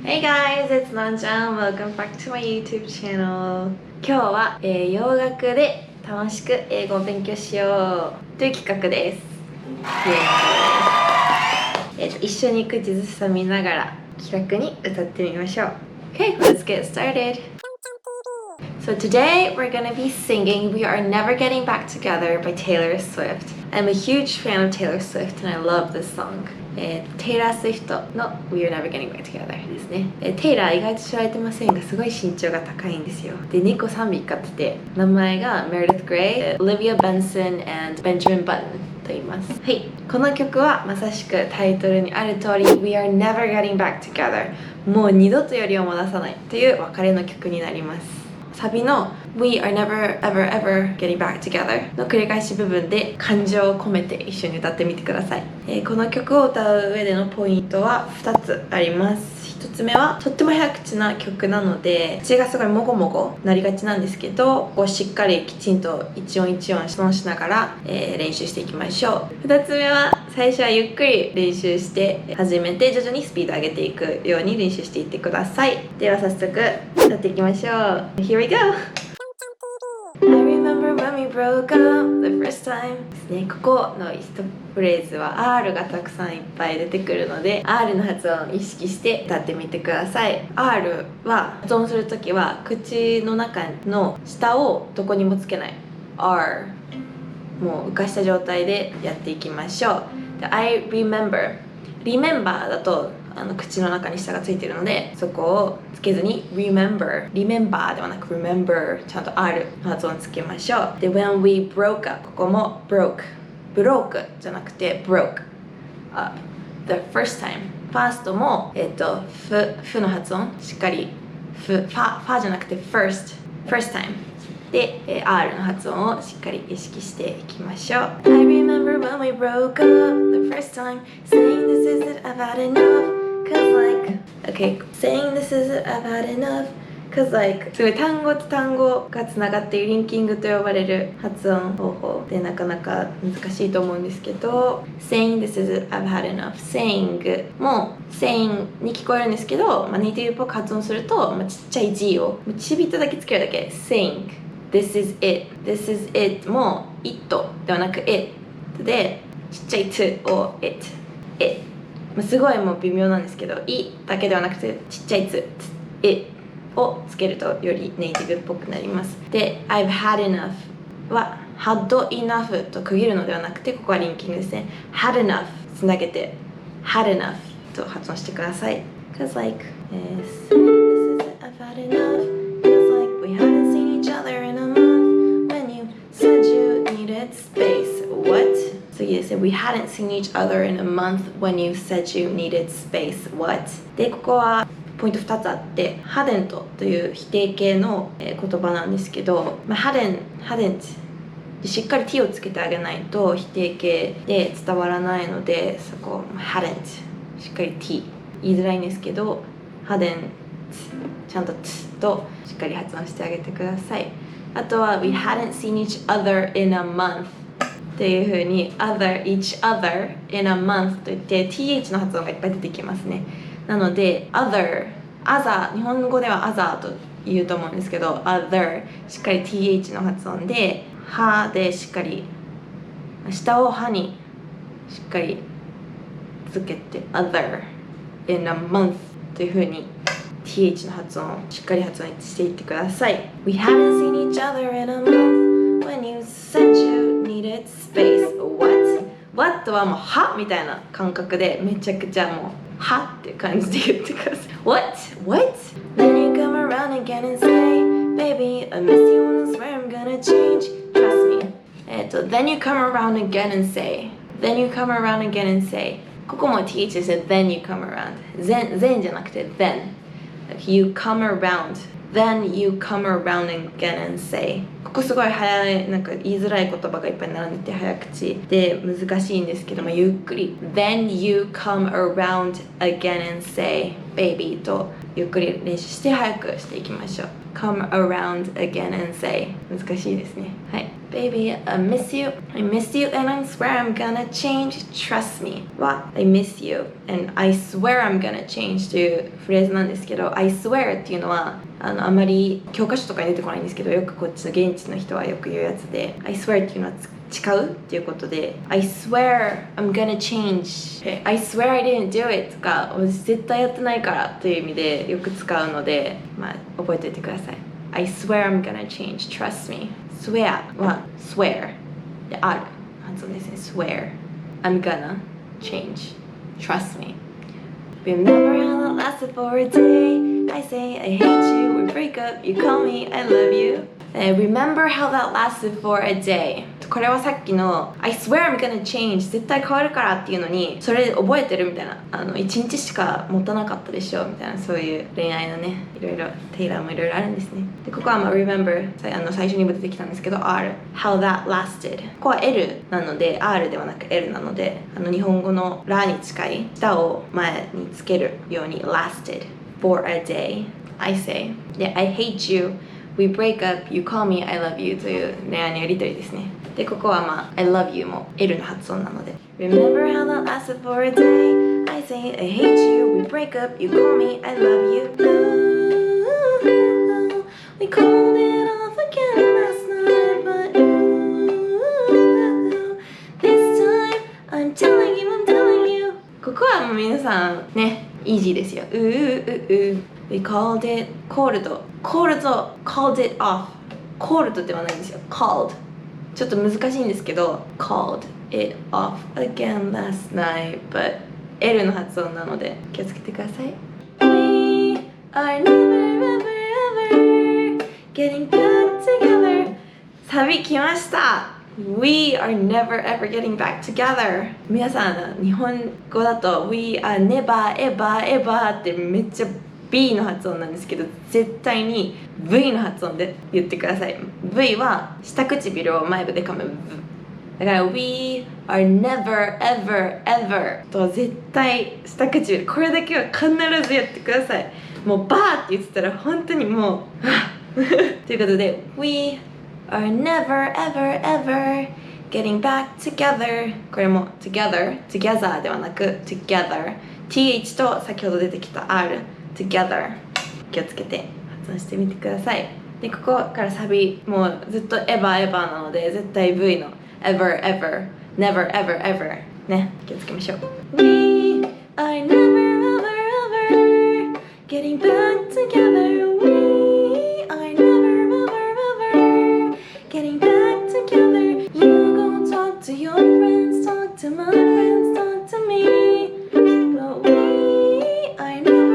Hey guys, it's のんちゃん。Welcome back to my YouTube channel. 今日は、洋楽で楽しく英語を勉強しようという企画です。一緒に口ずさみながら気楽に歌ってみましょう。Okay, let's get started. So today we're gonna be singing WeAreNeverGettingBackTogether by Taylor Swift. I'm a huge fan of Taylor Swift and I love this song. テイラー・スウィフトの WeAreNeverGettingBackTogether ですね。テイラー意外と知られてませんがすごい身長が高いんですよ。で、2個3尾飼ってて、名前が Meredith Grey、Olivia Benson and Benjamin Button と言います。はい、この曲はまさしくタイトルにある通り WeAreNeverGettingBackTogether もう二度とよりを戻さないという別れの曲になります。サビの We are never ever ever getting back together の繰り返し部分で感情を込めて一緒に歌ってみてください。この曲を歌う上でのポイントは2つあります。1つ目はとっても早口な曲なので口がすごいもごもごなりがちなんですけど、こうしっかりきちんと一音一音質問しながら、練習していきましょう。2つ目は最初はゆっくり練習して始めて徐々にスピード上げていくように練習していってください。では早速歌っていきましょう。 Here we go! I remember when we broke up the first time ですね。ここの一フレーズは R がたくさんいっぱい出てくるので R の発音を意識して歌ってみてください。 R は発音するときは口の中の下をどこにもつけない R もう浮かした状態でやっていきましょう。で I remember だと口の中に舌がついてるのでそこをつけずに remember ではなく remember ちゃんと R の発音つけましょう。で when we broke up ここも broke じゃなくて broke up the first time ファーストもフの発音しっかりファじゃなくて first time で、R の発音をしっかり意識していきましょう。 I remember when we broke up the first time saying this isn't I've had enough.Cause like, okay, saying this is I've had enough. Cause like, すごい単語と単語がつながっているリンキングと呼ばれる発音方法でなかなか難しいと思うんですけど saying this is I've had enough. saying も saying に聞こえるんですけど、ネイティブっぽく発音すると、ちっちゃい G をちびっとだけつけるだけ saying this is it も it ではなく it でちっちゃい t を itすごいもう微妙なんですけど いだけではなくてちっちゃいつをつけるとよりネイティブっぽくなります。で I've had enough は had enough と区切るのではなくてここはリンキングですね。 had enough つなげて had enough と発音してください。 Cause like this is I've had enough Cause like we hadn't seen each other in a month When you said you needed space What?次ですね。We hadn't seen each other in a month when you said you needed space. What? で、ここはポイント2つあって、hadn't という否定形の言葉なんですけど、hadn't でしっかり t をつけてあげないと否定形で伝わらないので、そこ hadn't しっかり t 言いづらいんですけど、hadn't ちゃんと t としっかり発音してあげてください。あとは We hadn't seen each other in a monthっていう風に each other in a month といって th の発音がいっぱい出てきますね。なので other 日本語では other と言うと思うんですけど other しっかり th の発音で歯でしっかり下を歯にしっかりつけて other in a month という風に th の発音をしっかり発音していってください。 We haven't seen each other in a month when you said you needed space. What はもうはみたいな感覚でめちゃくちゃもうはって感じで言ってください。 What? Then you come around again and say Baby, I miss you and I swear I'm gonna change. Trust me. Then you come around again and say ここも th ですね。 Then you come around then じゃなくて then You come around again and say ここすごい早いなんか言いづらい言葉がいっぱい並んでて早口で難しいんですけどもゆっくり Then you come around again and say baby とゆっくり練習して早くしていきましょう。 Come around again and say 難しいですね。はい Baby, I miss you and I swear I'm gonna change, trust me は I miss you and I swear I'm gonna change というフレーズなんですけど I swear っていうのはあまり教科書とかに出てこないんですけどよくこっちの現地の人はよく言うやつで I swear っていうのは誓うっていうことで I swear I'm gonna change I swear I didn't do it とか私絶対やってないからという意味でよく使うのでまあ覚えておいてくださいI swear I'm gonna change, trust me swear は swear である発音ですね swear I'm gonna change, trust me Remember how that lasted for a day I say I hate you, we break up, you call me, I love you Remember how that lasted for a day これはさっきの I swear I'm gonna change 絶対変わるからっていうのにそれ覚えてるみたいな1日しか持たなかったでしょみたいなそういう恋愛のねいろいろテイラーもいろいろあるんですねでここはまあ remember 最初にも出てきたんですけど R how that lasted ここは L なので R ではなく L なので日本語のラに近い下を前につけるように lasted for a day I say で I hate you We break up, you call me, I love you という恋愛のやりとりですねでここはまあ I love you も L の発音なので Remember how that lasted for a day I say I hate you, we break up, you call me, I love you ooh, We called it off again last night But ooh, This time I'm telling you ここはもう皆さんねイージーですよWe called it called it off called ではないんですよ called ちょっと難しいんですけど called it off again last night but L の発音なので気をつけてください We are never ever getting back together サビ来ました We are never ever getting back together 皆さん日本語だと We are never ever ってめっちゃB の発音なんですけど絶対に V の発音で言ってください V は下唇を前歯で噛む V だから We are never ever ever と絶対下唇これだけは必ずやってくださいもうバーって言ってたら本当にもうということで We are never ever ever getting back together これも together ではなく together TH と先ほど出てきた R together 気をつけて発音してみてくださいでここからサビもうずっと ever なので絶対 V の ever never ever ね気をつけましょう We are never ever getting back together We are never ever getting back together You go talk to your friends talk to my friends talk to me But we are never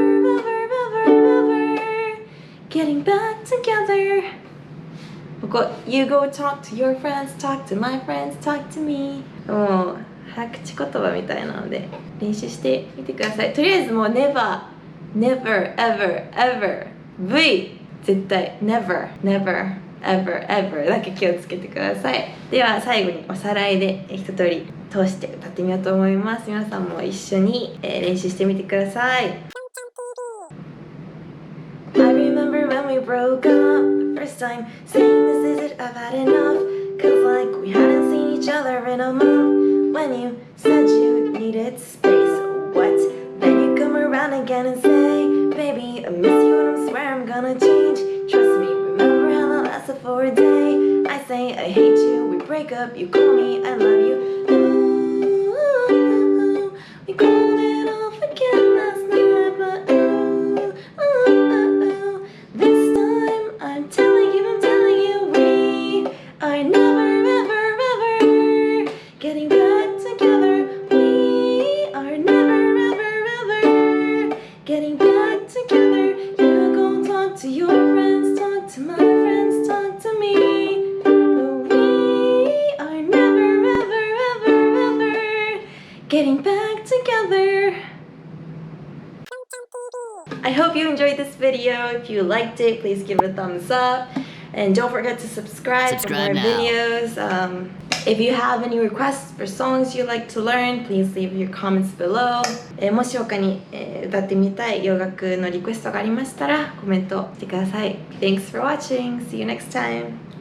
Getting back together ここ You go talk to your friends Talk to my friends Talk to me もう早口言葉みたいなので練習してみてくださいとりあえずもう Never ever V 絶対 Never ever だけ気をつけてくださいでは最後におさらいで一通り通して歌ってみようと思います皆さんも一緒に練習してみてくださいI remember when we broke up the first time saying this is it, I've had enough Cause like we hadn't seen each other in a month When you said you needed space What? Then you come around again and say Baby, I miss you and I swear I'm gonna change Trust me, remember how that lasted for a day I say I hate you, we break up, you call me, I love you Ooh, we called it off again last night But This time I'm telling you We are never ever Getting back together We are never ever Getting back together You go talk to your friends Talk to my friends Talk to me We are never ever Getting back together I hope you enjoyed this video. If you liked it, please give it a thumbs up. And don't forget to subscribe for more videos. If you have any requests for songs you'd like to learn, please leave your comments below. もし他に歌ってみたい洋楽のリクエストがありましたらコメントしてください. Thanks for watching. See you next time.